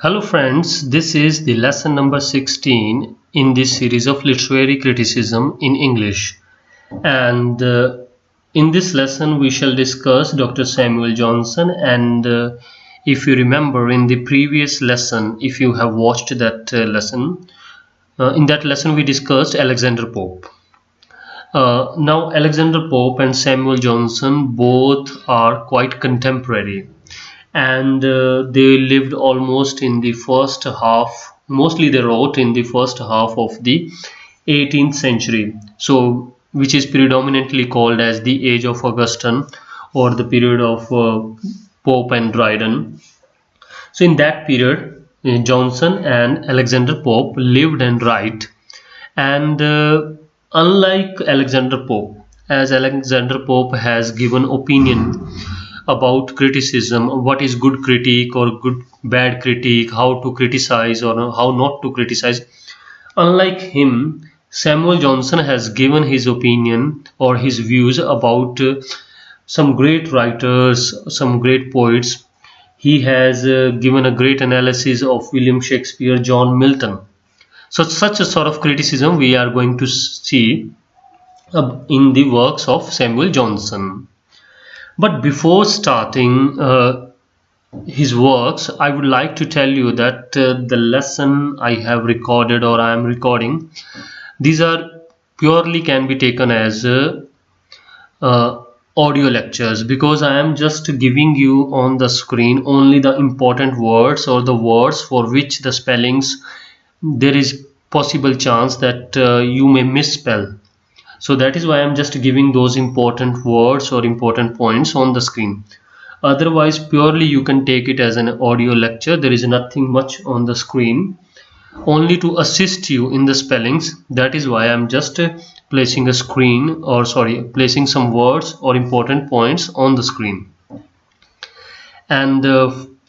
Hello friends, this is the lesson number 16 in this series of literary criticism in English, and in this lesson we shall discuss Dr. Samuel Johnson. And if you remember in the previous lesson, if you have watched that lesson, in that lesson we discussed Alexander Pope. Now Alexander Pope and Samuel Johnson both are quite contemporary, and they lived almost in the first half, mostly they wrote in the first half of the 18th century, so which is predominantly called as the age of Augustine, or the period of Pope and Dryden. So in that period, Johnson and Alexander Pope lived and write. And unlike Alexander Pope, as Alexander Pope has given opinion about criticism, what is good critique or bad critique, how to criticize or how not to criticize. Unlike him, Samuel Johnson has given his opinion or his views about some great writers, some great poets. He has given a great analysis of William Shakespeare, John Milton. So such a sort of criticism we are going to see in the works of Samuel Johnson. But before starting his works, I would like to tell you that the lesson I have recorded or I am recording, these are purely can be taken as audio lectures, because I am just giving you on the screen only the important words or the words for which the spellings there is possible chance that you may misspell. So that is why I'm just giving those important words or important points on the screen. Otherwise, purely you can take it as an audio lecture. There is nothing much on the screen, only to assist you in the spellings. That is why I'm just placing placing some words or important points on the screen. And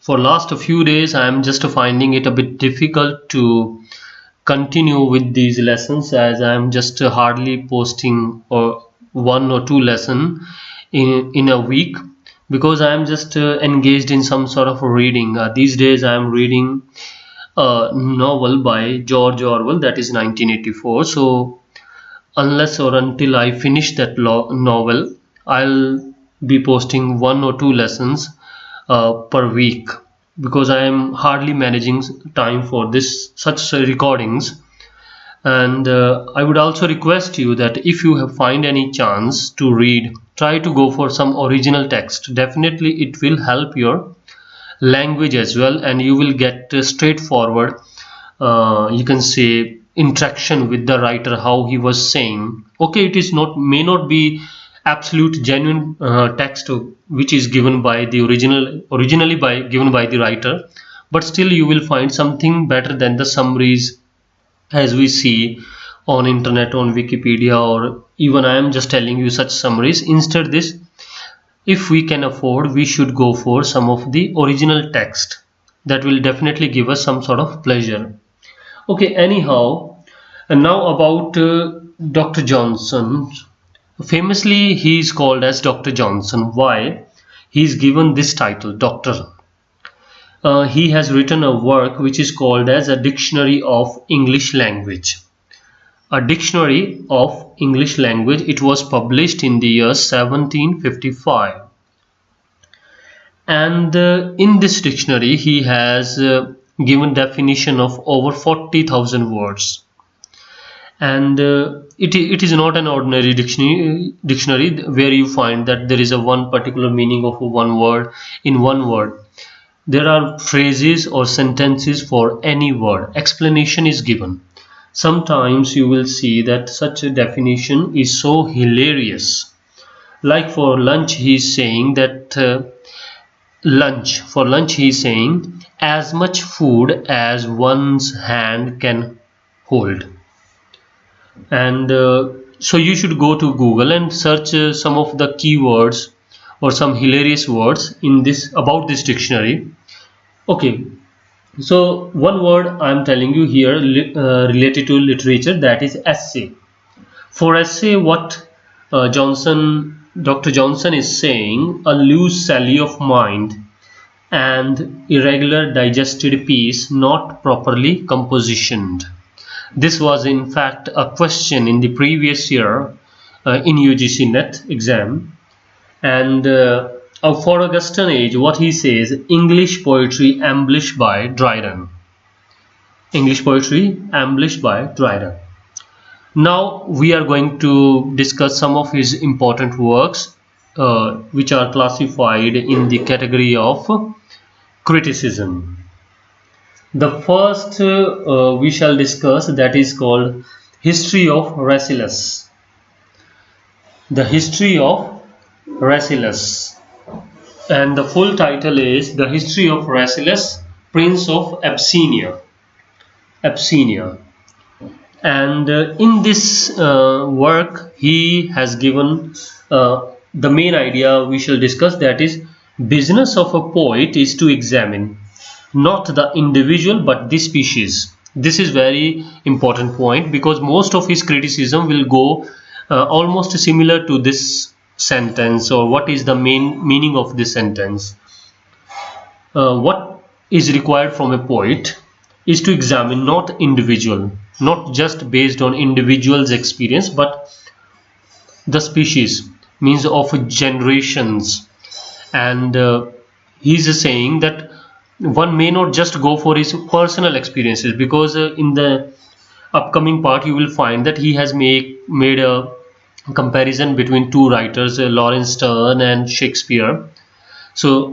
for last a few days, I'm just finding it a bit difficult to continue with these lessons, as I'm just hardly posting one or two lessons in a week, because I'm just engaged in some sort of reading. These days I'm reading a novel by George Orwell, that is 1984. So unless or until I finish that novel, I'll be posting one or two lessons per week, because I am hardly managing time for such recordings. And I would also request you that if you find any chance to read, try to go for some original text. Definitely it will help your language as well, and you will get straightforward you can say interaction with the writer, how he was saying. Okay, it is may not be absolute genuine text which is given by the given by the writer, but still you will find something better than the summaries as we see on internet, on Wikipedia, or even I am just telling you such summaries. Instead, this, if we can afford, we should go for some of the original text. That will definitely give us some sort of pleasure. Okay, anyhow, and now about Dr. Johnson. Famously, he is called as Dr. Johnson. Why? He is given this title, Doctor. He has written a work which is called as a Dictionary of English Language. A Dictionary of English Language. It was published in the year 1755. And in this dictionary, he has given definition of over 40,000 words. And it is not an ordinary dictionary where you find that there is a one particular meaning of one word in one word. There are phrases or sentences for any word. Explanation is given. Sometimes you will see that such a definition is so hilarious. Like for lunch, he is saying that for lunch he is saying as much food as one's hand can hold. And so you should go to Google and search some of the keywords or some hilarious words in this about this dictionary. Okay, so one word I'm telling you here related to literature, that is essay. For essay, what Dr. Johnson is saying, a loose sally of mind and irregular digested piece not properly compositioned. This was in fact a question in the previous year in UGC NET exam. And for Augustan age, what he says, English poetry ambushed by Dryden. English poetry ambushed by Dryden. Now we are going to discuss some of his important works which are classified in the category of criticism. The first we shall discuss, that is called History of Rasselas. The History of Rasselas, and the full title is The History of Rasselas, Prince of Abyssinia. And in this work he has given the main idea we shall discuss, that is, business of a poet is to examine not the individual but the species. This is very important point, because most of his criticism will go almost similar to this sentence, or what is the main meaning of this sentence. What is required from a poet is to examine not individual, not just based on individual's experience, but the species, means of generations. And he's saying that one may not just go for his personal experiences, because in the upcoming part you will find that he has made a comparison between two writers, Lawrence Sterne and Shakespeare. So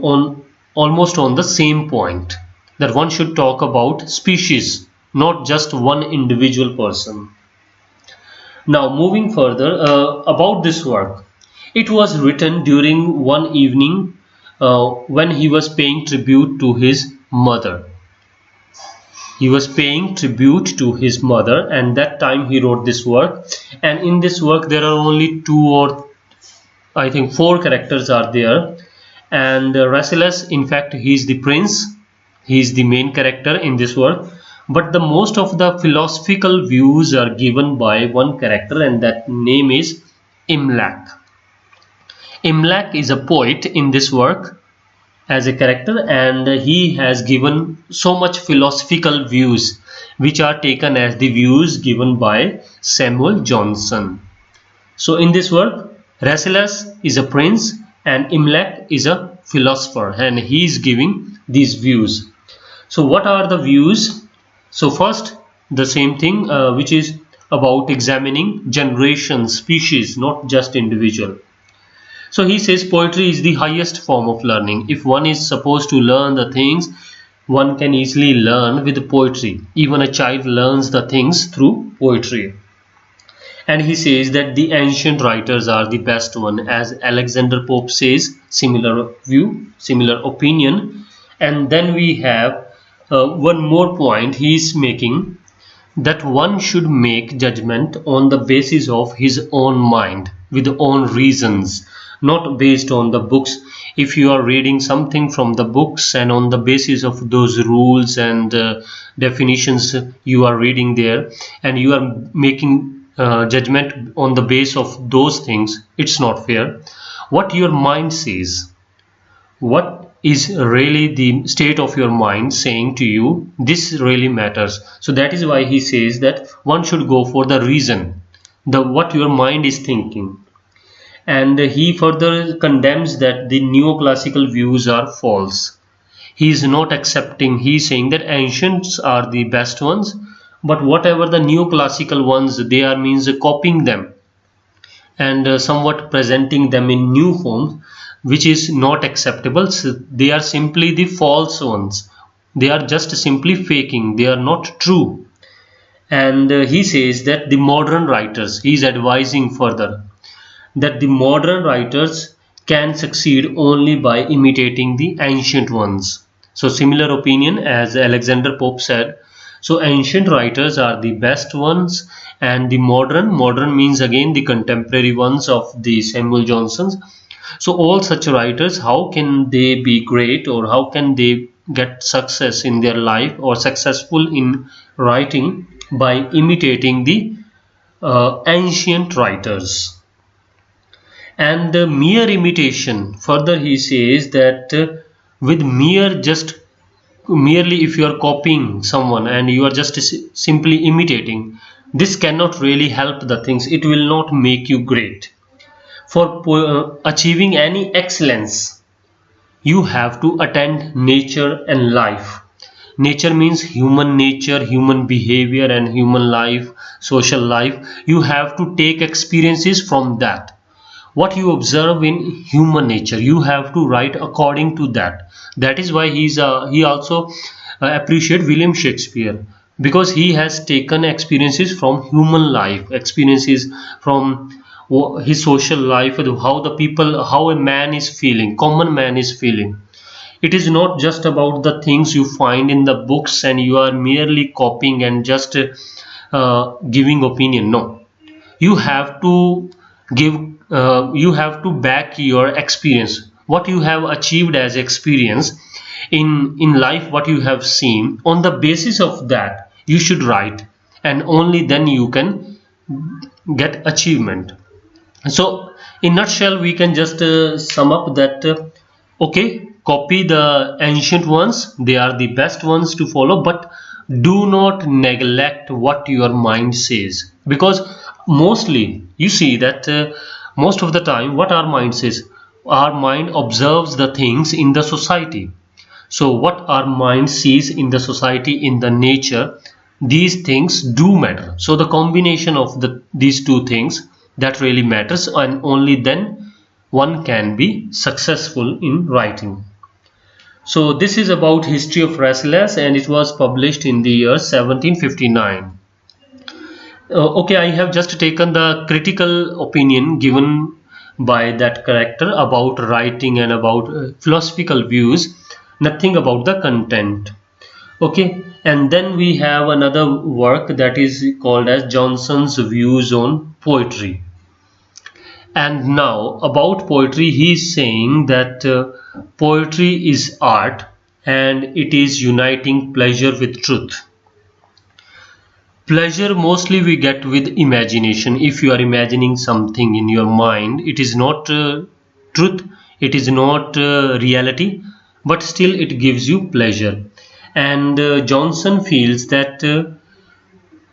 almost on the same point, that one should talk about species, not just one individual person. Now moving further about this work, it was written during one evening when he was paying tribute to his mother. He was paying tribute to his mother, and that time he wrote this work. And in this work there are only 2 or I think 4 characters are there. And Rasselas, in fact, he is the prince, he is the main character in this work. But the most of the philosophical views are given by one character, and that name is Imlac. Imlac is a poet in this work as a character, and he has given so much philosophical views which are taken as the views given by Samuel Johnson. So in this work, Rasselas is a prince and Imlac is a philosopher, and he is giving these views. So what are the views? So first, the same thing which is about examining generation, species, not just individual. So he says poetry is the highest form of learning. If one is supposed to learn the things, one can easily learn with poetry. Even a child learns the things through poetry. And he says that the ancient writers are the best one, as Alexander Pope says, similar view, similar opinion. And then we have one more point he is making, that one should make judgment on the basis of his own mind, with own reasons, not based on the books. If you are reading something from the books and on the basis of those rules and definitions you are reading there, and you are making judgment on the base of those things, it's not fair. What your mind says, what is really the state of your mind saying to you, this really matters. So that is why he says that one should go for the reason, what your mind is thinking. And he further condemns that the neoclassical views are false. He is not accepting, he is saying that ancients are the best ones, but whatever the neoclassical ones, they are means copying them and somewhat presenting them in new forms, which is not acceptable. So they are simply the false ones, they are just simply faking, they are not true. And he says that the modern writers, he is advising further that the modern writers can succeed only by imitating the ancient ones. So similar opinion as Alexander Pope said. So ancient writers are the best ones, and the modern means again the contemporary ones of the Samuel Johnsons. So all such writers, how can they be great, or how can they get success in their life or successful in writing? By imitating the ancient writers. And the mere imitation, further he says that with merely if you are copying someone and you are just simply imitating, this cannot really help the things. It will not make you great. For achieving any excellence, you have to attend nature and life. Nature means human nature, human behavior, and human life, social life. You have to take experiences from that. What you observe in human nature, you have to write according to that. That is why he also appreciate William Shakespeare, because he has taken experiences from human life, experiences from his social life, how the people, how a man is feeling, common man is feeling. It is not just about the things you find in the books and you are merely copying and just giving opinion. No, you have to give, you have to back your experience, what you have achieved as experience in life, what you have seen. On the basis of that you should write, and only then you can get achievement. So in nutshell we can just sum up that okay, copy the ancient ones, they are the best ones to follow, but do not neglect what your mind says, because mostly you see that most of the time what our mind says, our mind observes the things in the society. So what our mind sees in the society, in the nature, these things do matter. So the combination of these two things, that really matters, and only then one can be successful in writing. So this is about history of restless, and it was published in the year 1759. Okay, I have just taken the critical opinion given by that character about writing and about philosophical views, nothing about the content. Okay, and then we have another work that is called as Johnson's Views on Poetry. And now about poetry, he is saying that poetry is art and it is uniting pleasure with truth. Pleasure mostly we get with imagination. If you are imagining something in your mind, it is not truth, it is not reality, but still it gives you pleasure. And Johnson feels that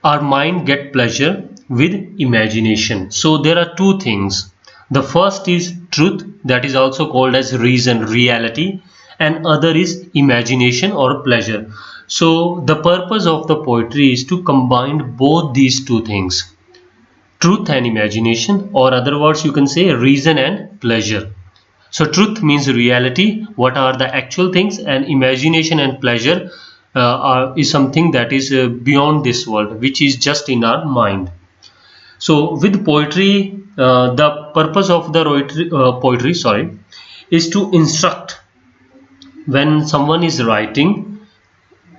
our mind get pleasure with imagination. So there are two things. The first is truth, that is also called as reason, reality, and other is imagination or pleasure. So the purpose of the poetry is to combine both these two things, truth and imagination, or other words you can say reason and pleasure. So truth means reality, what are the actual things, and imagination and pleasure is something that is beyond this world, which is just in our mind. So with poetry, the purpose of the poetry is to instruct. When someone is writing,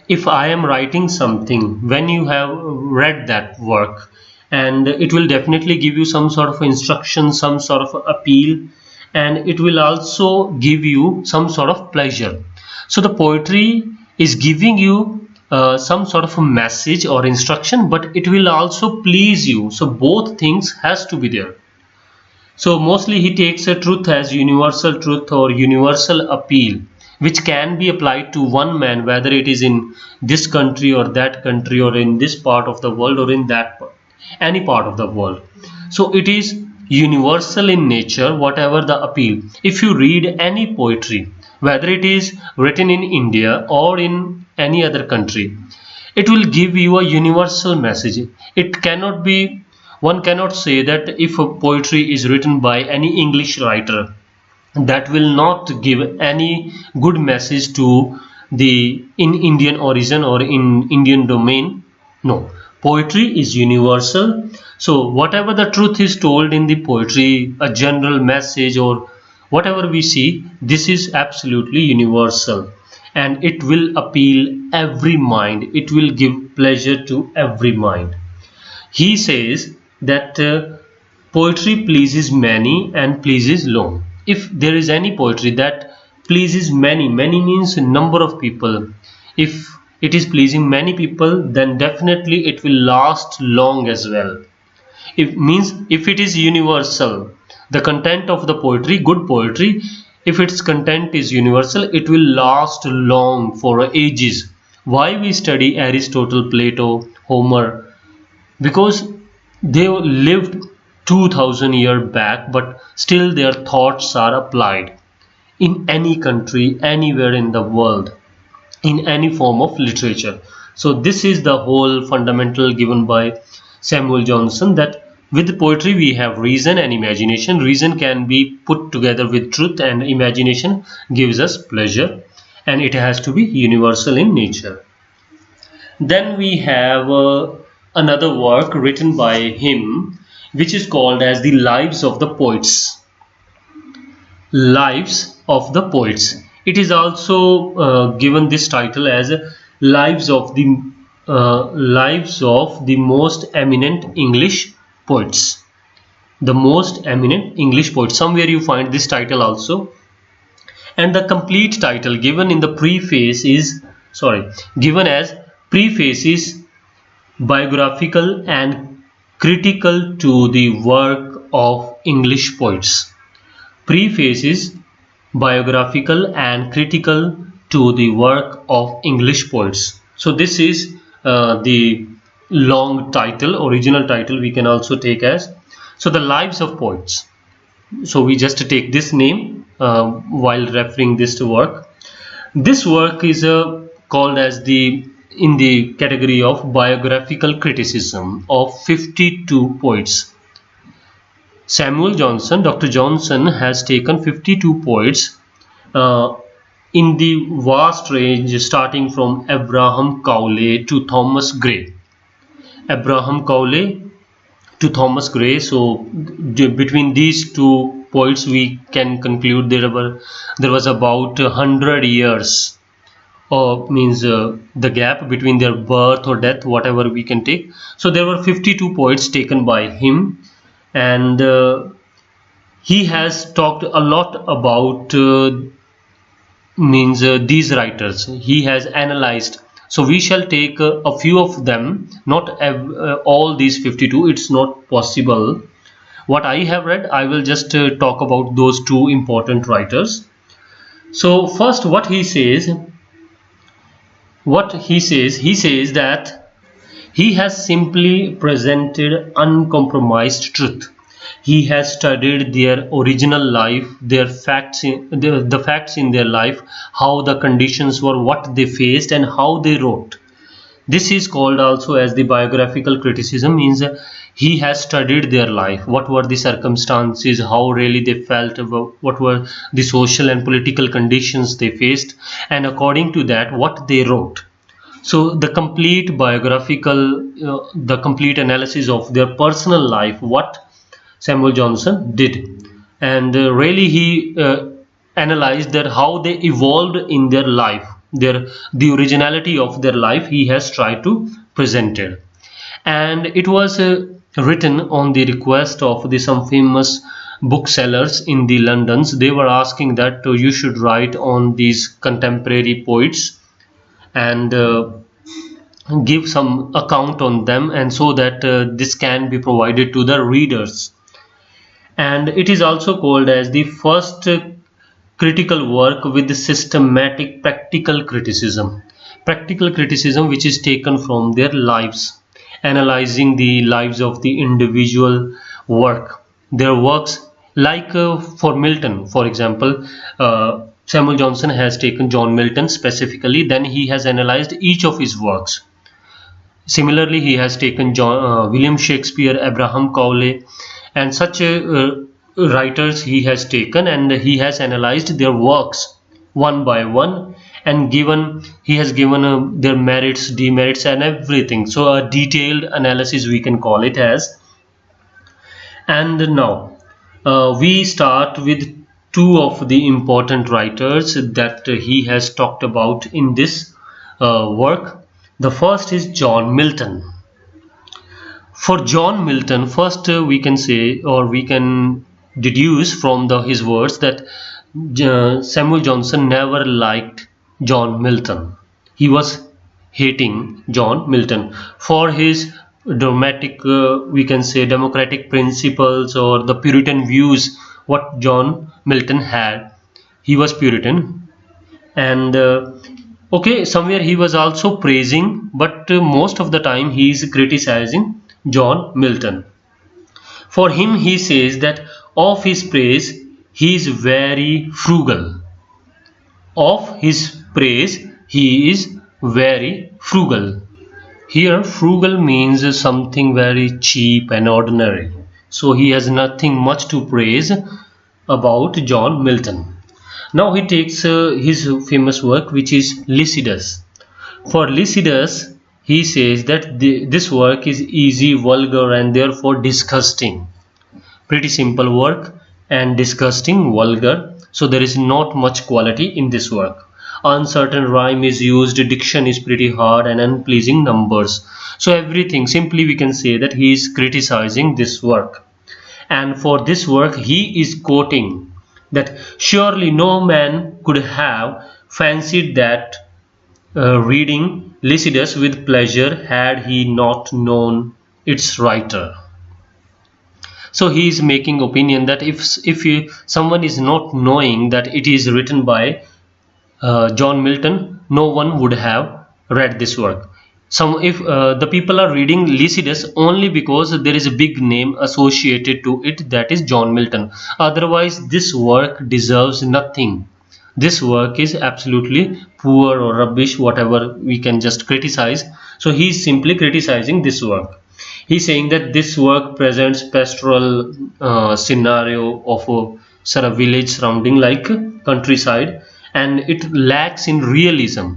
if I am writing something, when you have read that work, and it will definitely give you some sort of instruction, some sort of appeal, and it will also give you some sort of pleasure. So the poetry is giving you some sort of a message or instruction, but it will also please you. So both things has to be there. So mostly he takes a truth as universal truth or universal appeal, which can be applied to one man, whether it is in this country or that country, or in this part of the world or in that part, any part of the world. So it is universal in nature, whatever the appeal. If you read any poetry, whether it is written in India or in any other country, it will give you a universal message. It cannot be, one cannot say that if a poetry is written by any English writer, that will not give any good message to the in Indian origin or in Indian domain. No, poetry is universal. So whatever the truth is told in the poetry, a general message or whatever we see, this is absolutely universal, and it will appeal every mind, it will give pleasure to every mind. He says that poetry pleases many and pleases long. If there is any poetry that pleases many, many means a number of people, if it is pleasing many people, then definitely it will last long as well. It means if it is universal, the content of the poetry, good poetry, If its content is universal, it will last long for ages. Why we study Aristotle, Plato, Homer? Because they lived 2000 years back, but still their thoughts are applied in any country, anywhere in the world, in any form of literature. So this is the whole fundamental given by Samuel Johnson, that with poetry we have reason and imagination. Reason can be put together with truth, and imagination gives us pleasure, and it has to be universal in nature. Then we have another work written by him, which is called as the Lives of the Poets. Lives of the Poets. It is also given this title as Lives of the most eminent English poets. The most eminent English poets. Somewhere you find this title also. And the complete title given in the preface is given as preface is biographical and critical to the work of English poets. Preface is biographical and critical to the work of English poets. So this is the long title, original title we can also take as. So the Lives of Poets. So we just take this name while referring this to work. This work is called as in the category of biographical criticism of 52 poets. Samuel Johnson, Dr. Johnson has taken 52 poets in the vast range starting from Abraham Cowley to Thomas Gray. Abraham Cowley to Thomas Gray. So between these two poets we can conclude there was about 100 years, or means the gap between their birth or death, whatever we can take. So there were 52 poets taken by him, and he has talked a lot about these writers. He has analyzed. So we shall take a few of them, not all these 52. It's not possible. What I have read, I will just talk about those two important writers. So first, what he says that he has simply presented uncompromised truth. He has studied their original life, their facts, the facts in their life, how the conditions were, what they faced, and how they wrote. This is called also as the biographical criticism. Means he has studied their life, what were the circumstances, how really they felt, what were the social and political conditions they faced, and according to that what they wrote. So the complete biographical, the complete analysis of their personal life, what Samuel Johnson did, and really he analyzed that how they evolved in their life, the originality of their life he has tried to present it. And it was written on the request of some famous booksellers in the Londons. They were asking that you should write on these contemporary poets and give some account on them, and so that this can be provided to the readers. And it is also called as the first critical work with systematic practical criticism. Practical criticism which is taken from their lives, analyzing the lives of the individual work, their works. Like for Milton, for example, Samuel Johnson has taken John Milton specifically, then he has analyzed each of his works. Similarly, he has taken William Shakespeare, Abraham Cowley, and such writers he has taken, and he has analyzed their works one by one, and he has given their merits, demerits, and everything. So a detailed analysis we can call it as. And now we start with two of the important writers that he has talked about in this work. The first is John Milton. For John Milton, first we can say, or we can deduce from his words, that Samuel Johnson never liked John Milton. He was hating John Milton for his dramatic, we can say, democratic principles, or the Puritan views what John Milton had. he was Puritan, and okay, somewhere he was also praising, but most of the time he is criticizing John Milton. For him, he says that of his praise he is very frugal. Of his praise he is very frugal. Here frugal means something very cheap and ordinary. So he has nothing much to praise about John Milton. Now he takes his famous work, which is Lycidas. For Lycidas, he says that this work is easy, vulgar, and therefore disgusting. Pretty simple work and disgusting, vulgar. So there is not much quality in this work. Uncertain rhyme is used, diction is pretty hard, and unpleasing numbers. So everything, simply we can say that he is criticizing this work. And for this work he is quoting that surely no man could have fancied that reading Lycidas with pleasure had he not known its writer. So he is making opinion that if someone is not knowing that it is written by John Milton, no one would have read this work. If the people are reading Lycidas only because there is a big name associated to it, that is John Milton. Otherwise this work deserves nothing. This work is absolutely poor or rubbish, whatever we can just criticize. So he is simply criticizing this work. He's saying that this work presents pastoral scenario of a sort of village surrounding like countryside, and it lacks in realism.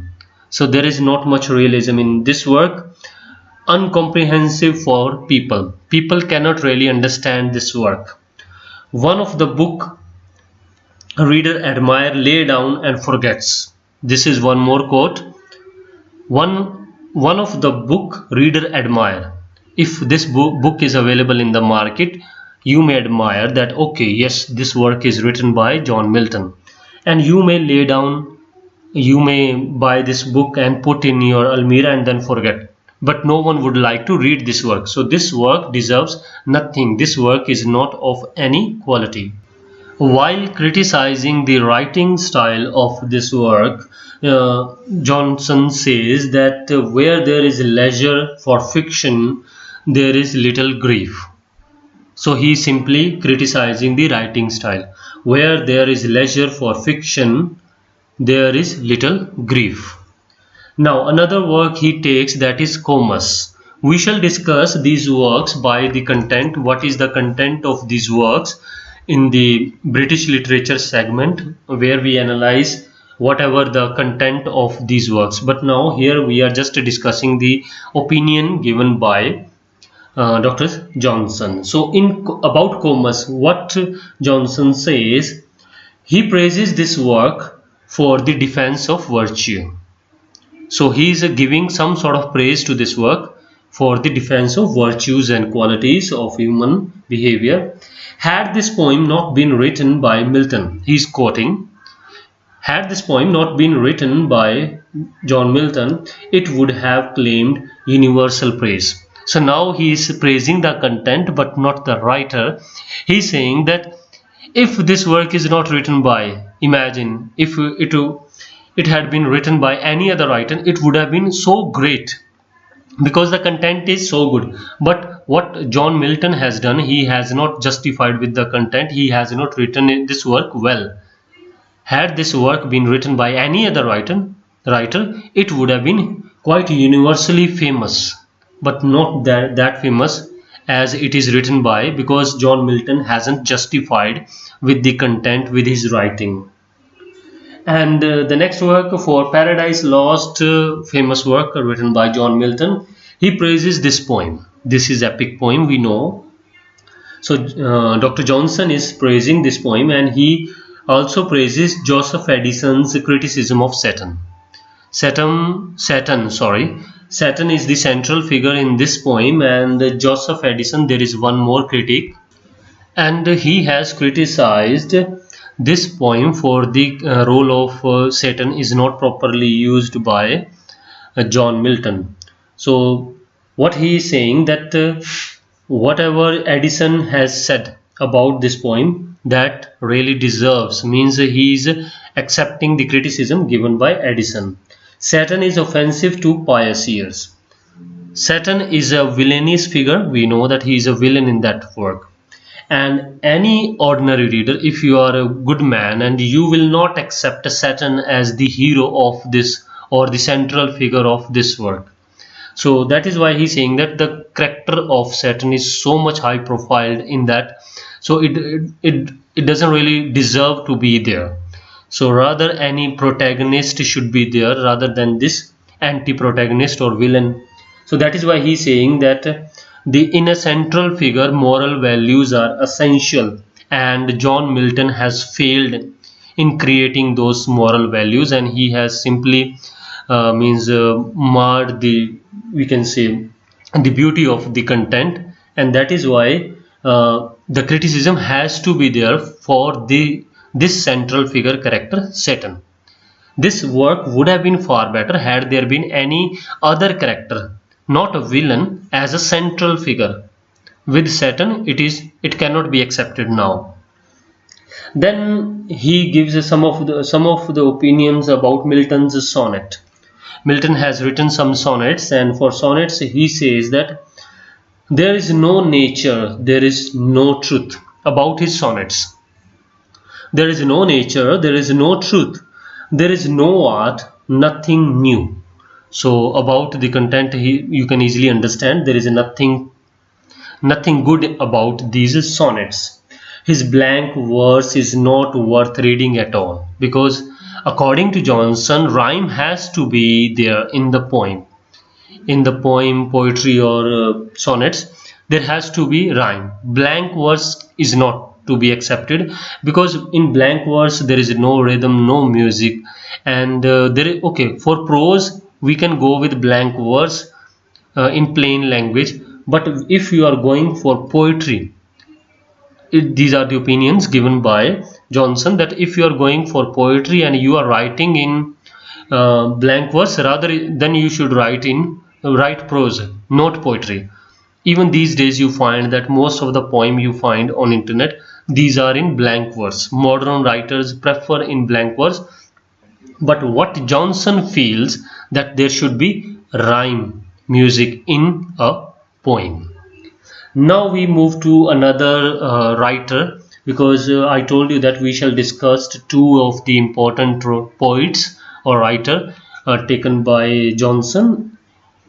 So there is not much realism in this work. Uncomprehensive for people. People cannot really understand this work. One of the book a reader admire, lay down and forgets. This is one more quote. One of the book reader admire. If this book is available in the market, you may admire that, okay, yes, this work is written by John Milton, and you may lay down, you may buy this book and put in your almirah and then forget. But no one would like to read this work. So this work deserves nothing. This work is not of any quality. While criticizing the writing style of this work, Johnson says that where there is leisure for fiction, there is little grief. So he is simply criticizing the writing style. Where there is leisure for fiction, there is little grief. Now another work he takes, that is Comus. We shall discuss these works by the content. What is the content of these works in the British literature segment, where we analyze whatever the content of these works. But now here we are just discussing the opinion given by Dr. Johnson. So about Comus, what Johnson says, he praises this work for the defense of virtue. So he is giving some sort of praise to this work for the defense of virtues and qualities of human behavior. Had this poem not been written by Milton, he is quoting, had this poem not been written by John Milton, it would have claimed universal praise. So now he is praising the content but not the writer. He is saying that if this work is not written by, imagine if it had been written by any other writer, it would have been so great because the content is so good. But what John Milton has done, he has not justified with the content, he has not written this work well. Had this work been written by any other writer, it would have been quite universally famous, but not that famous as it is written by, because John Milton hasn't justified with the content with his writing. And the next work, for Paradise Lost, famous work written by John Milton, he praises this poem. This is epic poem, we know. So Dr. Johnson is praising this poem, and he also praises Joseph Addison's criticism of Satan. Satan is the central figure in this poem, and Joseph Addison, there is one more critic, and he has criticized this poem for the role of Satan is not properly used by John Milton. So what he is saying, that whatever Addison has said about this poem, that really deserves, means he is accepting the criticism given by Edison. Saturn is offensive to pious ears. Saturn is a villainous figure. We know that he is a villain in that work. And any ordinary reader, if you are a good man, and you will not accept Saturn as the hero of this or the central figure of this work. So that is why he's saying that the character of Saturn is so much high profiled in that, so it doesn't really deserve to be there. So rather any protagonist should be there rather than this anti-protagonist or villain. So that is why he's saying that in a central figure moral values are essential, and John Milton has failed in creating those moral values, and he has simply marred the, we can say, the beauty of the content, and that is why the criticism has to be there for this central figure character Saturn. This work would have been far better had there been any other character, not a villain, as a central figure. With Saturn, it cannot be accepted now. Then he gives some of the opinions about Milton's sonnet. Milton has written some sonnets, and for sonnets he says that there is no nature, there is no truth. About his sonnets, there is no nature, there is no truth, there is no art, nothing new. So about the content, you can easily understand there is nothing good about these sonnets. His blank verse is not worth reading at all, because according to Johnson, rhyme has to be there in the poem. In the poem, poetry, or sonnets, there has to be rhyme. Blank verse is not to be accepted, because in blank verse there is no rhythm, no music, and okay, for prose we can go with blank verse in plain language, but if you are going for poetry, these are the opinions given by Johnson, that if you are going for poetry and you are writing in blank verse, rather then you should write prose, not poetry. Even these days you find that most of the poem you find on internet, these are in blank verse. Modern writers prefer in blank verse, but what Johnson feels that there should be rhyme, music in a poem. Now we move to another writer, because I told you that we shall discuss two of the important poets or writer taken by Johnson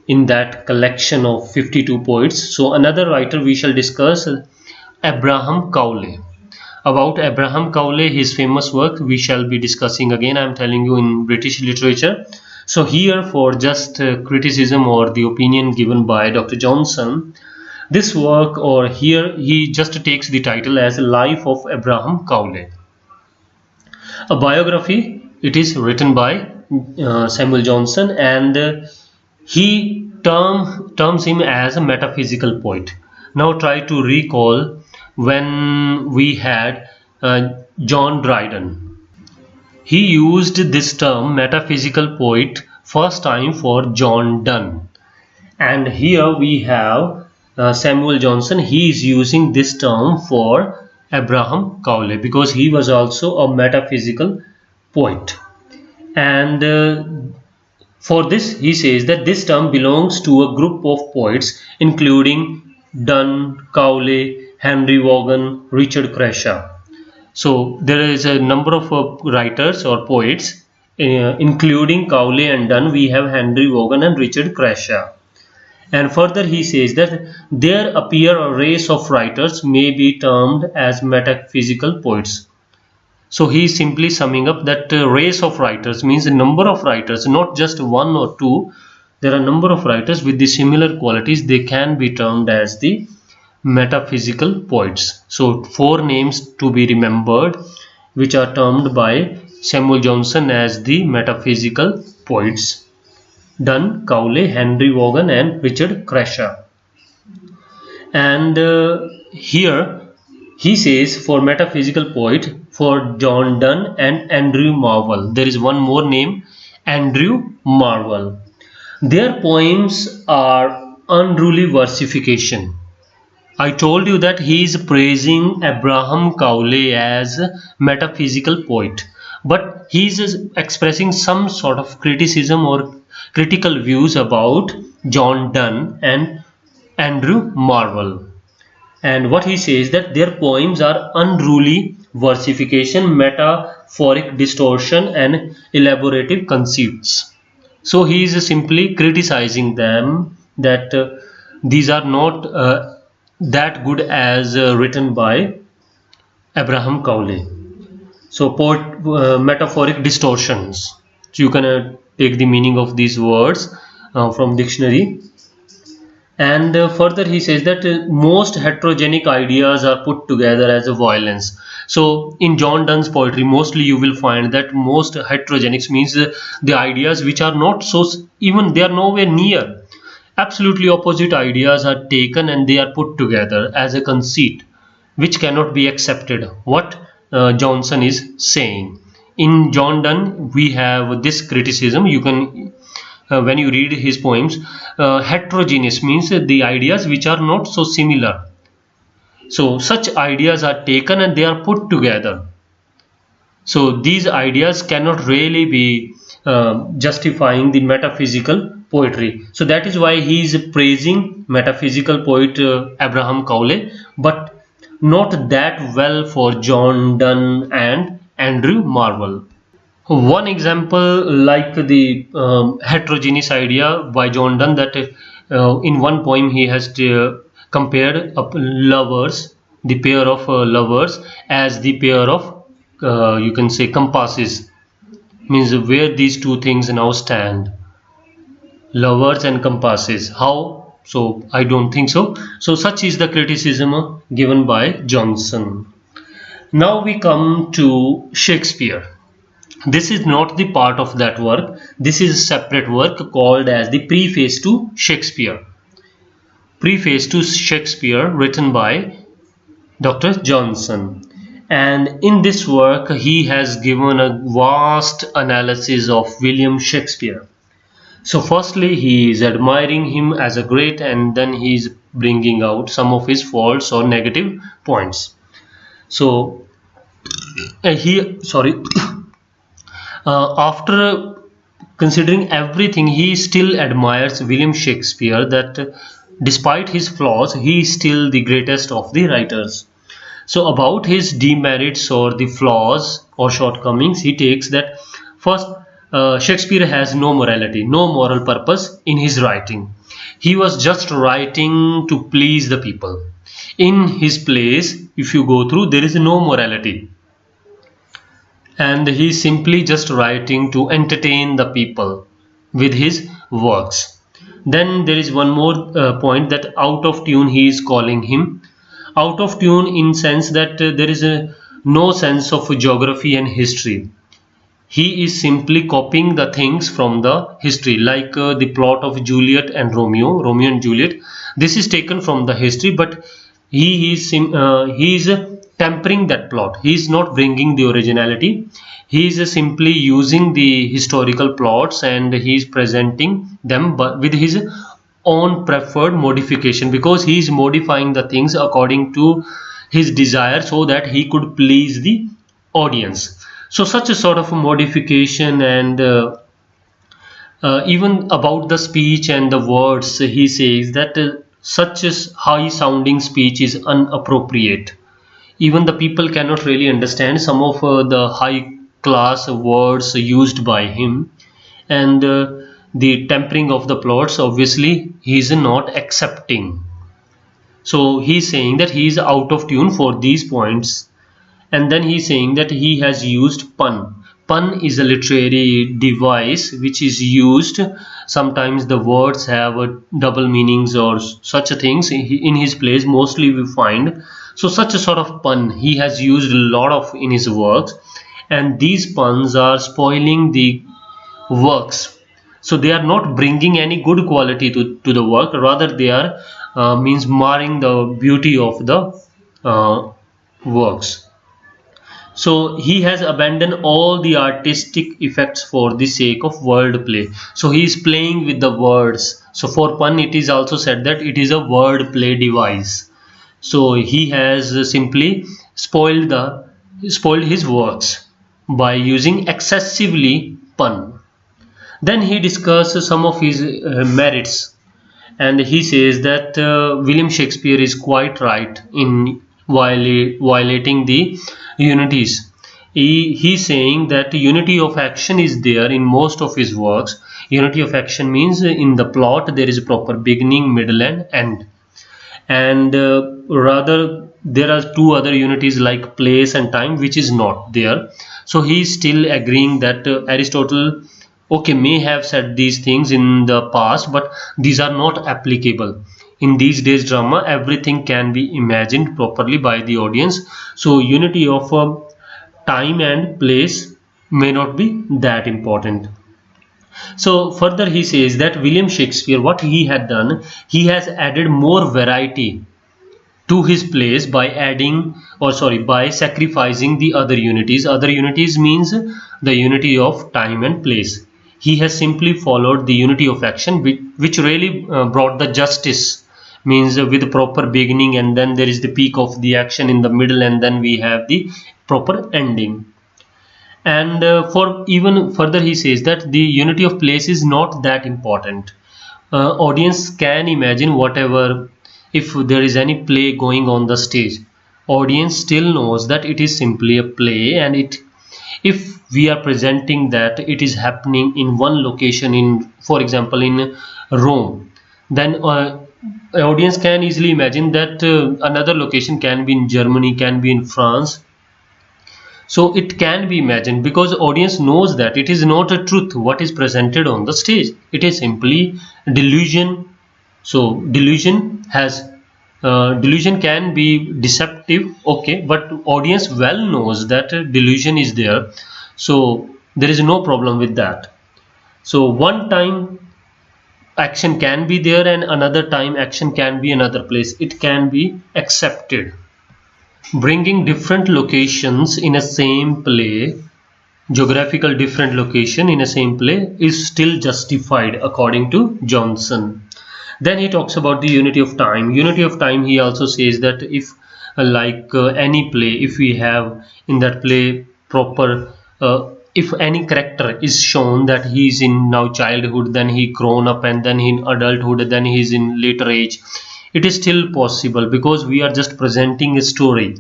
in that collection of 52 poets. So another writer we shall discuss, Abraham Cowley. About Abraham Cowley, his famous work we shall be discussing again, I am telling you, in British literature. So here, for just criticism or the opinion given by Dr. Johnson, this work, or here he just takes the title as Life of Abraham Cowley. A biography, it is written by Samuel Johnson, and he terms him as a metaphysical poet. Now try to recall when we had John Dryden. He used this term metaphysical poet first time for John Donne, and here we have Samuel Johnson. He is using this term for Abraham Cowley because he was also a metaphysical poet, and for this he says that this term belongs to a group of poets including Donne, Cowley, Henry Vaughan, Richard Crashaw. So there is a number of writers or poets including Cowley and Donne. We have Henry Vaughan and Richard Crashaw. And further he says that there appear a race of writers may be termed as metaphysical poets. So he is simply summing up that race of writers means a number of writers, not just one or two. There are a number of writers with the similar qualities. They can be termed as the metaphysical poets. So 4 names to be remembered, which are termed by Samuel Johnson as the metaphysical poets: Donne, Cowley, Henry Vaughan and Richard Crashaw. And here he says for metaphysical poet, for John Donne and Andrew Marvell. There is one more name, Andrew Marvell. Their poems are unruly versification. I told you that he is praising Abraham Cowley as a metaphysical poet, but he is expressing some sort of criticism or critical views about John Donne and Andrew Marvell. And what he says that their poems are unruly versification, metaphoric distortion, and elaborative conceits. So he is simply criticizing them that these are not that good as written by Abraham Cowley. So metaphoric distortions. So you can take the meaning of these words from dictionary. And further he says that most heterogenic ideas are put together as a violence. So in John Donne's poetry mostly you will find that most heterogenics means the ideas which are not so, even they are nowhere near, absolutely opposite ideas are taken and they are put together as a conceit which cannot be accepted. What Johnson is saying. In John Donne we have this criticism. You can when you read his poems, heterogeneous means the ideas which are not so similar. So such ideas are taken and they are put together. So these ideas cannot really be justifying the metaphysical poetry. So that is why he is praising metaphysical poet Abraham Cowley, but not that well for John Donne and Andrew Marvell. One example like the heterogeneous idea by John Donne, that in one poem he has compared lovers, the pair of lovers as the pair of you can say compasses, means where these two things now stand, lovers and compasses. How? So I don't think so. So such is the criticism given by Johnson. Now we come to Shakespeare. This is not the part of that work. This is a separate work called as the Preface to Shakespeare. Preface to Shakespeare, written by Dr. Johnson. And in this work he has given a vast analysis of William Shakespeare. So firstly he is admiring him as a great, and then he is bringing out some of his faults or negative points. So after considering everything, he still admires William Shakespeare, that despite his flaws he is still the greatest of the writers. So about his demerits or the flaws or shortcomings, he takes that first, Shakespeare has no morality, no moral purpose in his writing. He was just writing to please the people. In his plays, if you go through, there is no morality, and he is simply just writing to entertain the people with his works. Then there is one more point, that out of tune he is calling him. Out of tune in sense that there is no sense of geography and history. He is simply copying the things from the history, like the plot of Juliet and Romeo and Juliet. This is taken from the history, but he is tempering that plot. He is not bringing the originality. He is simply using the historical plots and he is presenting them but with his own preferred modification, because he is modifying the things according to his desire so that he could please the audience. So such a sort of a modification, and even about the speech and the words, he says that such a high sounding speech is inappropriate. Even the people cannot really understand some of the high class words used by him, and the tempering of the plots, obviously he is not accepting. So he is saying that he is out of tune for these points. And then he is saying that he has used pun. Pun is a literary device which is used. Sometimes the words have double meanings or such a things. In his plays mostly we find. So such a sort of pun he has used a lot of in his works, and these puns are spoiling the works. So they are not bringing any good quality to the work, rather they are means marring the beauty of the works. So he has abandoned all the artistic effects for the sake of wordplay. So he is playing with the words. So for pun it is also said that it is a wordplay device. So he has simply spoiled his works by using excessively pun. Then he discusses some of his merits, and he says that William Shakespeare is quite right in violating the unities. He's saying that unity of action is there in most of his works. Unity of action means in the plot there is a proper beginning, middle, and end. And rather there are two other unities like place and time which is not there. So he is still agreeing that Aristotle, okay, may have said these things in the past, but these are not applicable in these days drama. Everything can be imagined properly by the audience, so unity of time and place may not be that important. So further he says that William Shakespeare, what he had done, he has added more variety to his plays by by sacrificing the other unities. Other unities means the unity of time and place. He has simply followed the unity of action, which really brought the justice, means with proper beginning, and then there is the peak of the action in the middle, and then we have the proper ending. And for even further he says that the unity of place is not that important. Audience can imagine whatever. If there is any play going on the stage, audience still knows that it is simply a play, and if we are presenting that it is happening in one location, in for example in Rome, then audience can easily imagine that another location can be in Germany, can be in France. So it can be imagined because audience knows that it is not a truth what is presented on the stage. It is simply delusion. So delusion can be deceptive, okay, but audience well knows that delusion is there, so there is no problem with that. So one time action can be there and another time action can be another place. It can be accepted. Bringing different locations in a same play, geographical different location in a same play, is still justified according to Johnson. Then he talks about the unity of time. Unity of time, he also says that if any play, if we have in that play proper if any character is shown that he is in now childhood, then he grown up, and then in adulthood, then he is in later age, it is still possible because we are just presenting a story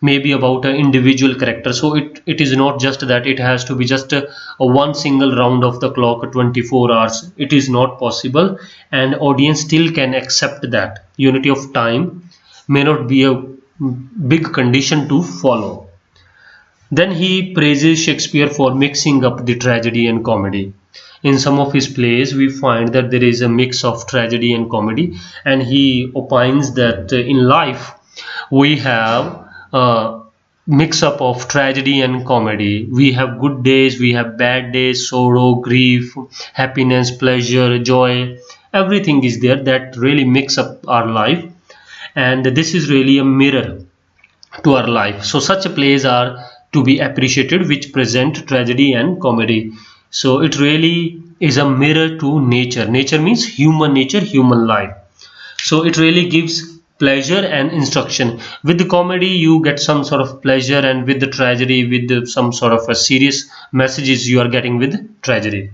maybe about an individual character. So it is not just that it has to be just a one single round of the clock 24 hours. It is not possible, and audience still can accept that unity of time may not be a big condition to follow. Then he praises Shakespeare for mixing up the tragedy and comedy. In some of his plays we find that there is a mix of tragedy and comedy, and he opines that in life we have a mix up of tragedy and comedy. We have good days, we have bad days, sorrow, grief, happiness, pleasure, joy. Everything is there that really mix up our life, and this is really a mirror to our life. So such plays are to be appreciated which present tragedy and comedy. So it really is a mirror to nature. Nature means human nature, human life. So it really gives pleasure and instruction. With the comedy you get some sort of pleasure, and with the tragedy, with some sort of a serious messages you are getting with tragedy.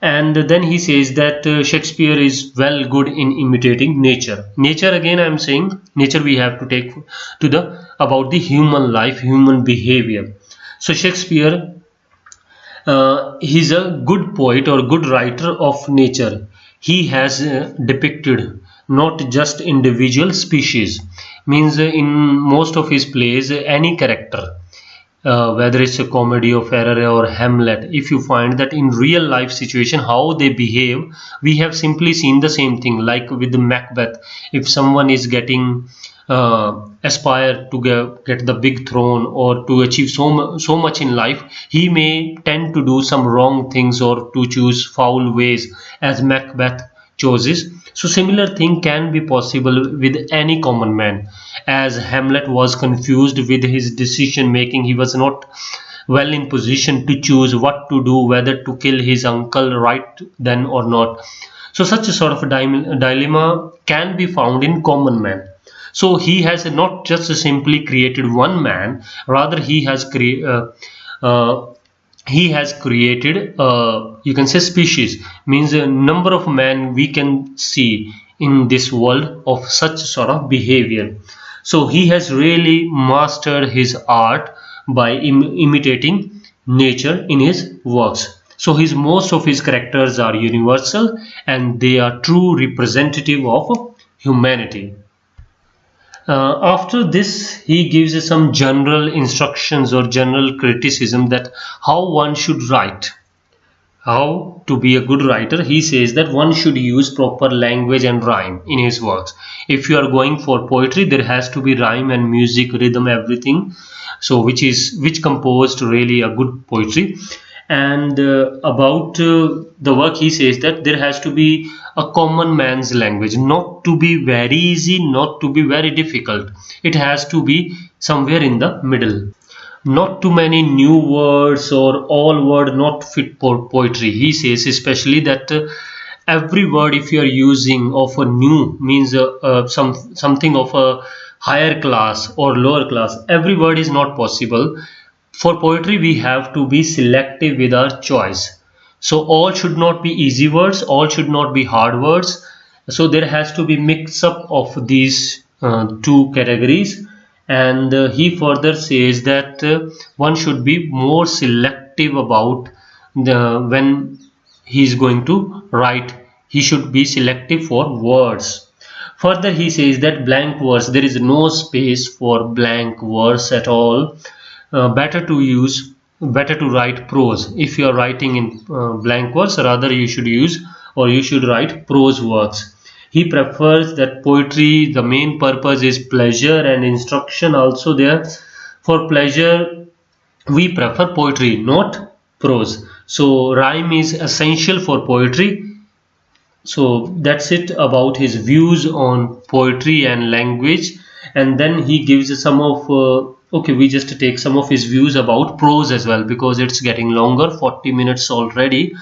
And then he says that Shakespeare is well good in imitating nature. Nature, again I am saying nature we have to take to the about the human life, human behavior. So Shakespeare, he's a good poet or good writer of nature. He has depicted not just individual species, means in most of his plays any character, whether it's a comedy of error or Hamlet, if you find that in real life situation how they behave, we have simply seen the same thing. Like with the Macbeth, if someone is getting aspire to get the big throne or to achieve so much in life, he may tend to do some wrong things or to choose foul ways as Macbeth chooses. So similar thing can be possible with any common man. As Hamlet was confused with his decision making, he was not well in position to choose what to do, whether to kill his uncle right then or not. So such a sort of dilemma can be found in common man. So he has not just simply created one man, rather he has created you can say species, means a number of men we can see in this world of such sort of behavior. So he has really mastered his art by imitating nature in his works. So most of his characters are universal and they are true representative of humanity. After this, he gives us some general instructions or general criticism that how one should write. How to be a good writer. He says that one should use proper language and rhyme in his works. If you are going for poetry, there has to be rhyme and music, rhythm, everything. So which composed really a good poetry. And about the work, he says that there has to be a common man's language, not to be very easy, not to be very difficult. It has to be somewhere in the middle. Not too many new words or all word not fit for poetry. He says especially that every word if you are using of a new means something of a higher class or lower class, every word is not possible. For poetry we have to be selective with our choice. So all should not be easy words, all should not be hard words. So there has to be mix up of these two categories. And he further says that one should be more selective about when he is going to write. He should be selective for words. Further he says that blank verse, there is no space for blank verse at all. Better to write prose. If you are writing in blank verse, rather you should write prose works. He prefers that poetry, the main purpose is pleasure and instruction also there. For pleasure we prefer poetry, not prose. So rhyme is essential for poetry. So that's it about his views on poetry and language. And then he gives some of okay, we just take some of his views about prose as well, because it's getting longer, 40 minutes already.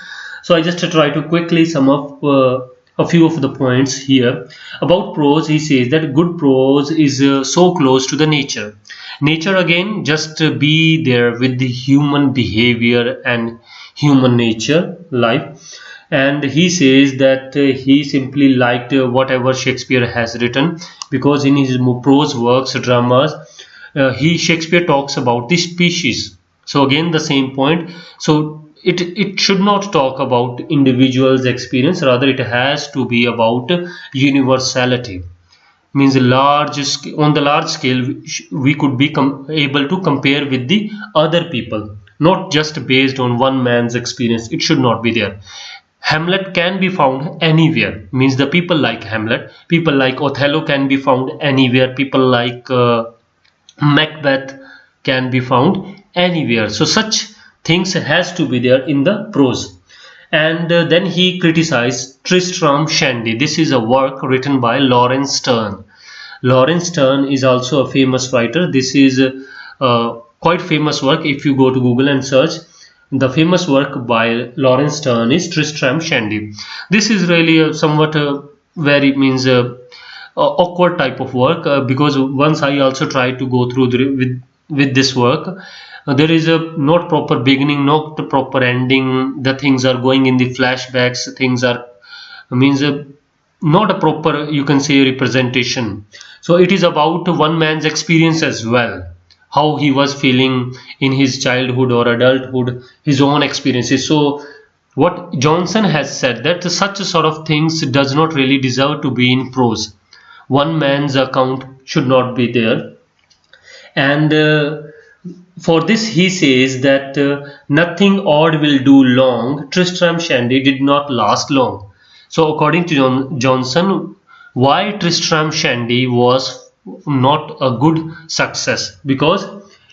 So I just try to quickly sum up a few of the points here. About prose, he says that good prose is so close to the nature. Nature again, just be there with the human behavior and human nature, life. And he says that he simply liked whatever Shakespeare has written, because in his prose works, dramas, Shakespeare talks about the species. So again the same point. So it should not talk about individuals' experience, rather it has to be about universality. Means on the large scale we could be able to compare with the other people, not just based on one man's experience. It should not be there. Hamlet can be found anywhere, means the people like Hamlet, people like Othello can be found anywhere, people like Macbeth can be found anywhere. So such things has to be there in the prose. And then he criticized Tristram Shandy. This is a work written by Lawrence Sterne. Lawrence Sterne is also a famous writer. This is quite famous work. If you go to Google and search, the famous work by Lawrence Sterne is Tristram Shandy. This is really a somewhat very means awkward type of work, because once I also tried to go through with this work, there is a not proper beginning, not a proper ending. The things are going in the flashbacks. Things are means not a proper, you can say, representation. So it is about one man's experience as well, how he was feeling in his childhood or adulthood, his own experiences. So what Johnson has said, that such sort of things does not really deserve to be in prose. One man's account should not be there. And for this he says that nothing odd will do long. Tristram Shandy did not last long. So according to Johnson, why Tristram Shandy was not a good success? Because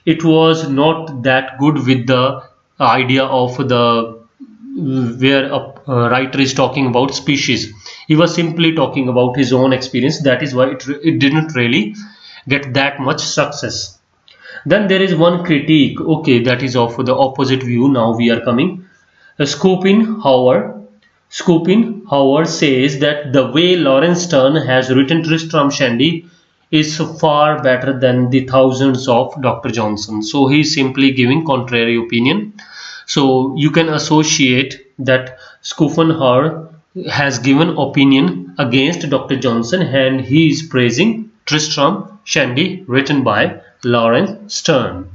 it was not that good with the idea of the where a writer is talking about species. He was simply talking about his own experience. That is why it didn't really get that much success. Then there is one critique, okay, that is of the opposite view. Now we are coming. Schopenhauer says that the way Lawrence Sterne has written Tristram Shandy is far better than the thousands of Dr. Johnson. So he is simply giving contrary opinion. So you can associate that Schopenhauer has given opinion against Dr. Johnson, and he is praising Tristram Shandy, written by Lawrence Stern.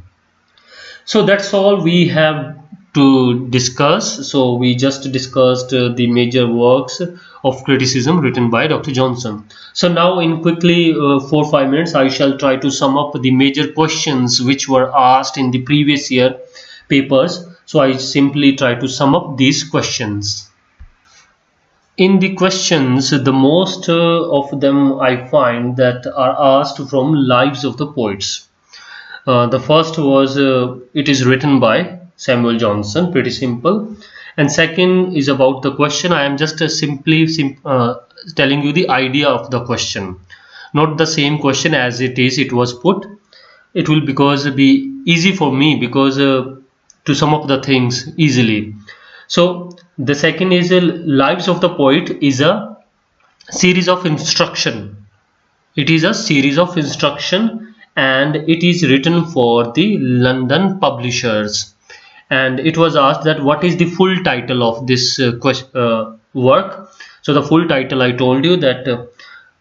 So that's all we have to discuss. So we just discussed the major works of criticism written by Dr. Johnson. So now in quickly 4-5 minutes I shall try to sum up the major questions which were asked in the previous year papers. So I simply try to sum up these questions. In the questions, the most of them I find that are asked from lives of the poets. The first was it is written by Samuel Johnson, pretty simple. And second is about the question. I am just simply telling you the idea of the question, not the same question as it was put. It will be easy for me because to sum up the things easily. So the second is Lives of the Poet is a series of instruction. It is a series of instruction, and it is written for the London publishers. And it was asked that what is the full title of this work. So the full title, I told you that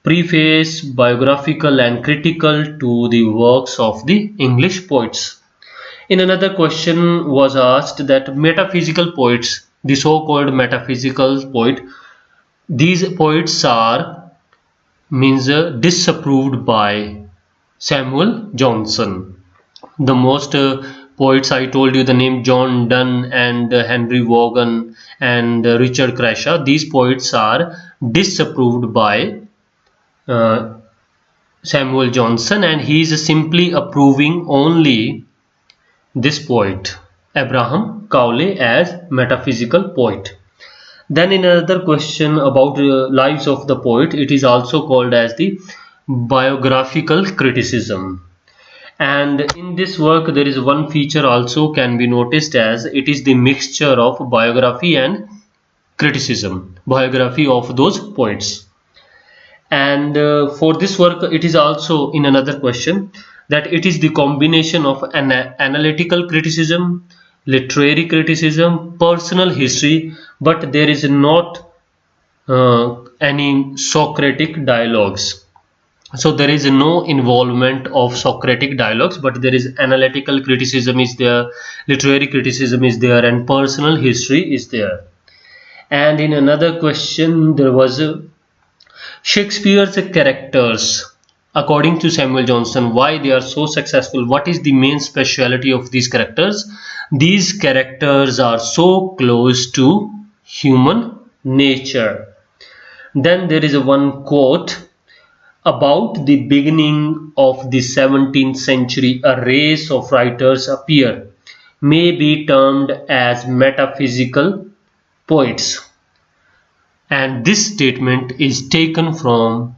Preface, Biographical and Critical to the Works of the English Poets. In another question was asked that metaphysical poets, the so-called metaphysical poet, these poets are disapproved by Samuel Johnson. The most poets, I told you the name John Donne and Henry Vaughan and Richard Crashaw. These poets are disapproved by Samuel Johnson, and he is simply approving only this poet Abraham Cowley as metaphysical poet. Then in another question about lives of the poet, it is also called as the biographical criticism. And in this work there is one feature also can be noticed, as it is the mixture of biography and criticism, biography of those poets. And for this work it is also in another question that it is the combination of an analytical criticism, literary criticism, personal history, but there is not any Socratic dialogues. So there is no involvement of Socratic dialogues, but there is analytical criticism is there, literary criticism is there, and personal history is there. And in another question there was Shakespeare's characters, according to Samuel Johnson, why they are so successful, what is the main speciality of these characters. These characters are so close to human nature. Then there is one quote about the beginning of the 17th century, a race of writers appear, may be termed as metaphysical poets. And this statement is taken from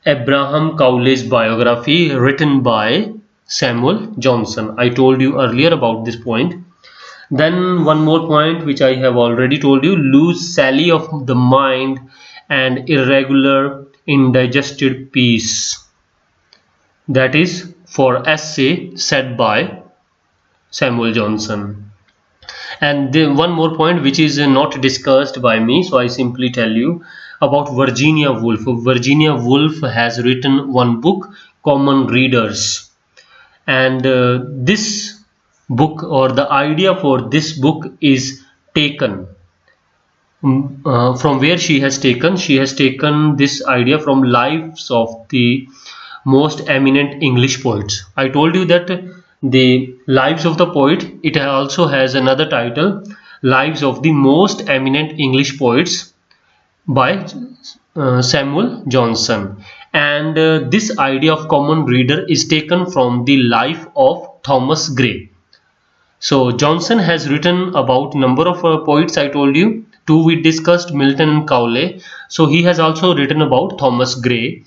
Abraham Cowley's biography written by Samuel Johnson. I told you earlier about this point. Then one more point which I have already told you, loose sally of the mind and irregular indigested peace. That is for essay said by Samuel Johnson. And then one more point which is not discussed by me, so I simply tell you about Virginia Woolf. Virginia Woolf has written one book, Common Readers, and this book, or the idea for this book, is taken from where she has taken this idea from lives of the most eminent English poets. I told you that the lives of the poet, it also has another title, Lives of the Most Eminent English Poets by Samuel Johnson. And this idea of common reader is taken from the life of Thomas Gray. So Johnson has written about number of poets. I told you two we discussed, Milton and Cowley. So he has also written about Thomas Gray,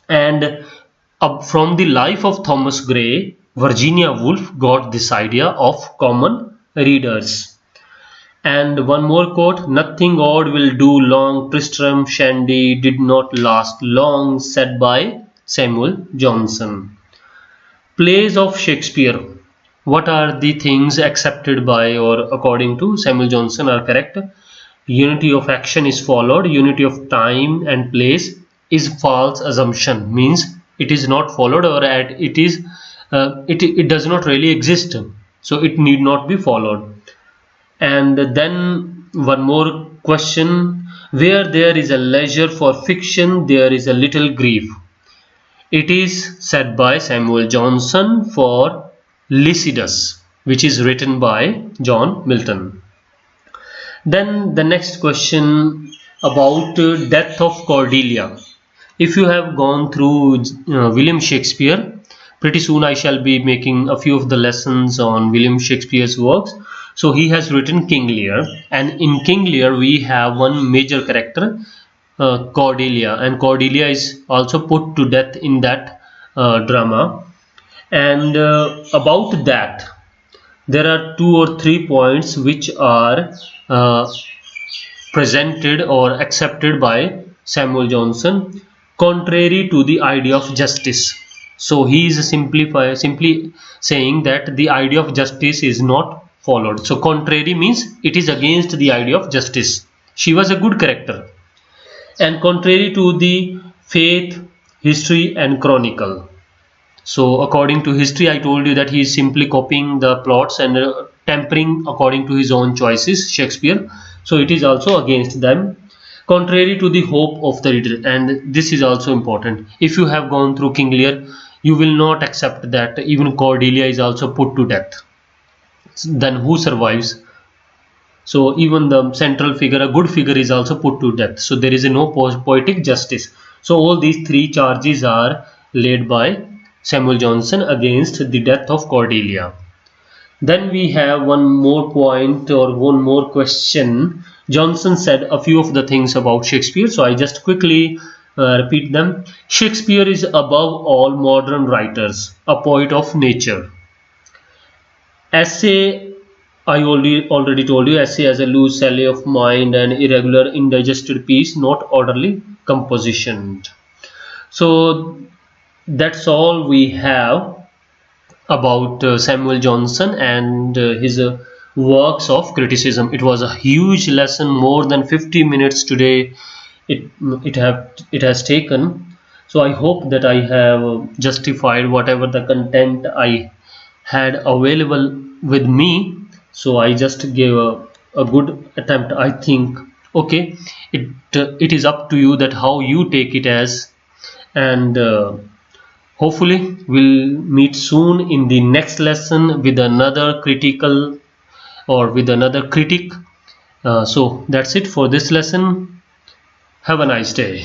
and from the life of Thomas Gray, Virginia Woolf got this idea of common readers. And one more quote, nothing odd will do long, Tristram Shandy did not last long, said by Samuel Johnson. Plays of Shakespeare. What are the things accepted by or according to Samuel Johnson are correct? Unity of action is followed. Unity of time and place is false assumption, means it is not followed, or it does not really exist, so it need not be followed. And then one more question: where there is a leisure for fiction, there is a little grief. It is said by Samuel Johnson for Lycidas, which is written by John Milton. Then the next question about death of Cordelia. If you have gone through William Shakespeare, pretty soon I shall be making a few of the lessons on William Shakespeare's works. So he has written King Lear, and in King Lear we have one major character, Cordelia, and Cordelia is also put to death in that drama. And about that, there are 2 or 3 points which are presented or accepted by Samuel Johnson, contrary to the idea of justice. So he is simply saying that the idea of justice is not followed. So contrary means it is against the idea of justice. She was a good character. And contrary to the faith, history and chronicle. So according to history, I told you that he is simply copying the plots and tempering according to his own choices, Shakespeare. So it is also against them. Contrary to the hope of the reader, and this is also important. If you have gone through King Lear, you will not accept that even Cordelia is also put to death. Then who survives? So even the central figure, a good figure, is also put to death. So there is no poetic justice. So all these 3 charges are laid by Samuel Johnson against the death of Cordelia. Then we have one more point or one more question. Johnson said a few of the things about Shakespeare, so I just quickly repeat them. Shakespeare is above all modern writers, a poet of nature. Essay, I already told you, essay as a loose sally of mind and irregular indigested piece, not orderly composition. So that's all we have about Samuel Johnson and his works of criticism. It was a huge lesson, more than 50 minutes today it has taken. So I hope that I have justified whatever the content I had available with me. So I just gave a good attempt, I think. Okay, it is up to you that how you take it as, and hopefully we'll meet soon in the next lesson with another critical or with another critic. So that's it for this lesson. Have a nice day.